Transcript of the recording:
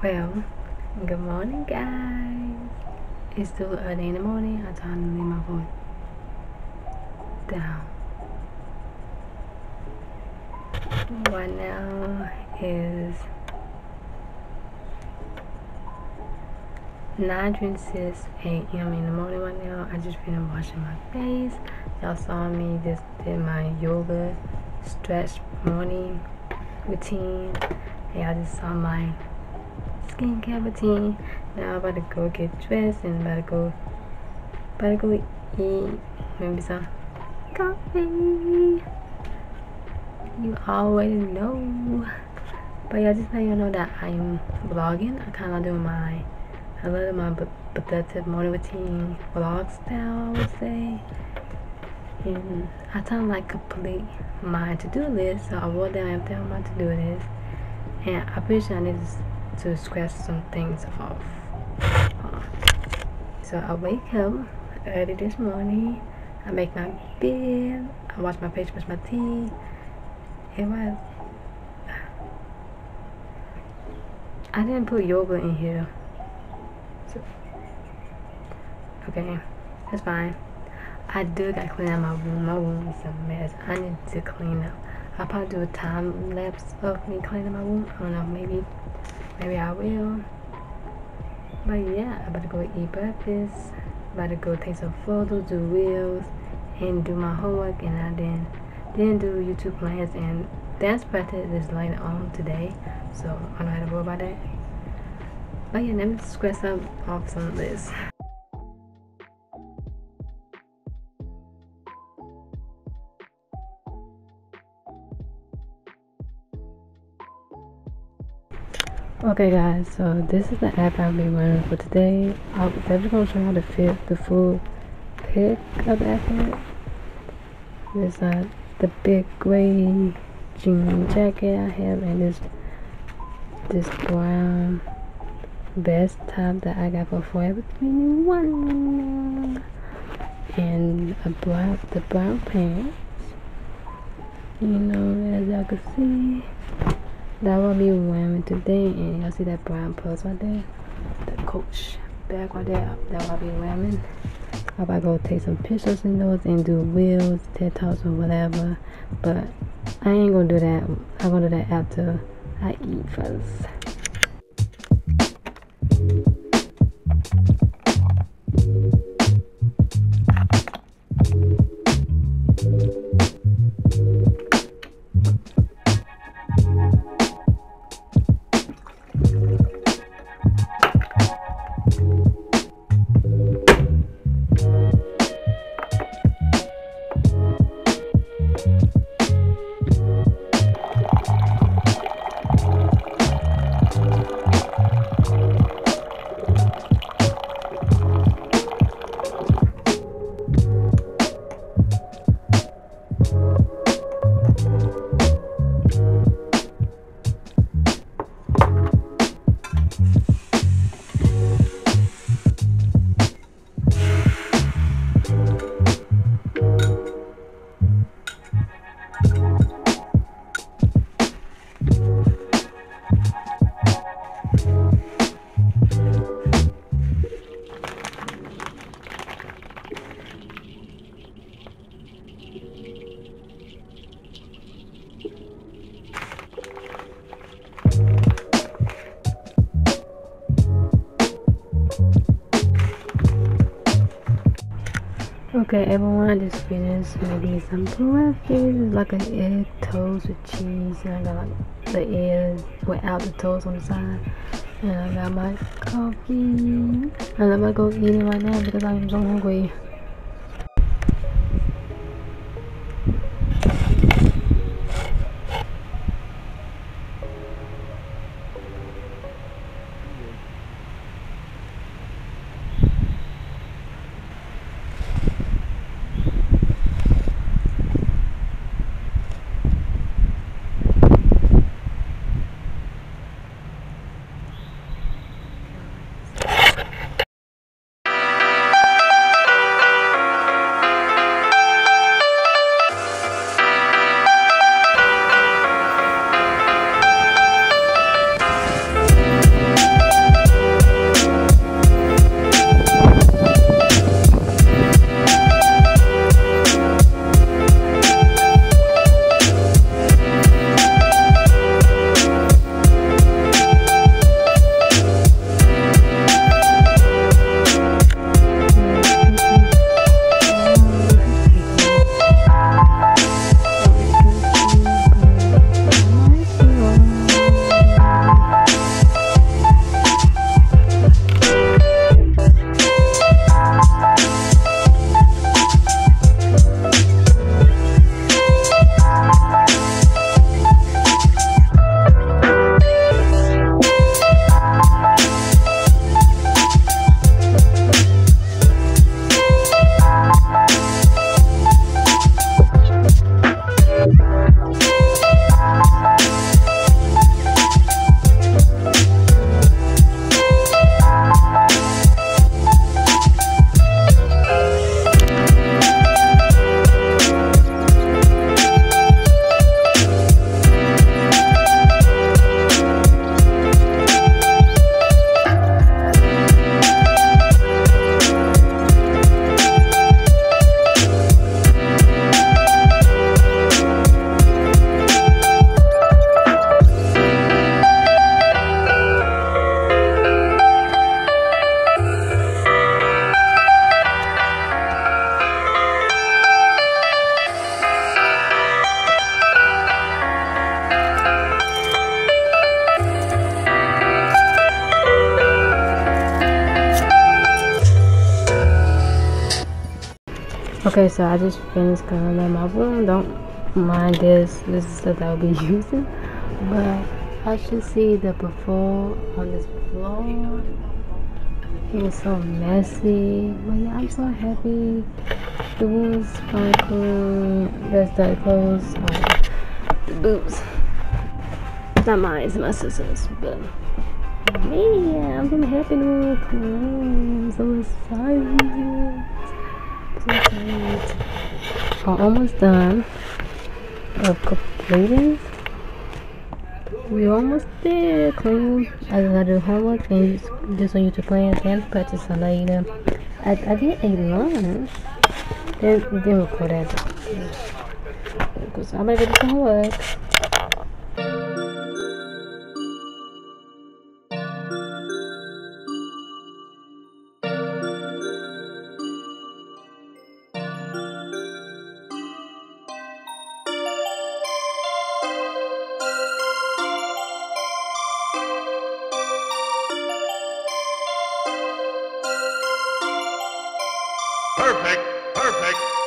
Well, good morning, guys. It's still early in the morning. I'm trying to leave my voice down. Right now is 9:26 a.m. in the morning. Right now, I just finished washing my face. Y'all saw me just did my yoga stretch morning routine. And y'all just saw my skincare routine. Now I'm about to go get dressed and about to go eat maybe some coffee. You already know. But yeah, just let you know that I'm vlogging. I kind of do a little of my productive morning routine vlog style, I would say. And I kind of like complete my to-do list. So I wrote down everything on my to-do list. And I'm pretty sure I need to scratch some things off. So I wake up early this morning. I make my bed. I wash my face, brush my teeth. I didn't put yoga in here. So, okay, that's fine. I do gotta clean out my room. My room is a mess. I need to clean up. I'll probably do a time lapse of me cleaning my room. I don't know, maybe I will. But yeah, I'm about to go eat breakfast. About to go take some photos, do reels, and do my homework. And I then do YouTube plans and dance practice is later on today. So I don't have to worry about that. But yeah, let me scratch up off some of this. Okay guys, so this is the app I'll be running for today. I'm definitely going to show you how to fit the full pic of the app. There's the big gray jean jacket I have, and this brown vest top that I got for Forever 21, and the brown pants. You know, as y'all can see, that will be wearing today. And y'all see that brown purse right there, the Coach bag right there, that will be wearing. I'm about to go take some pictures in those and do reels, TED Talks or whatever, but I ain't gonna do that. I'm gonna do that after I eat first. Okay, everyone, I just finished making some breakfast. It's like an egg toast with cheese, and I got like the eggs without the toast on the side. And I got my coffee. And I'm gonna go eat it right now because I'm so hungry. Okay, so I just finished cleaning up my room. Don't mind this. This is stuff that I'll be using. But I should see the before on this floor. It was so messy. But yeah, I'm so happy. The room is fine clean. There's the clothes. The boots. Not mine, it's my sister's. But man, I'm so happy the room is clean. I'm so excited. I'm almost done of completing. We're almost there. Clean. I gotta do homework and do some YouTube plans and practice later. I did a lunch. Then record that. Because I'm gonna do some homework. Perfect, perfect.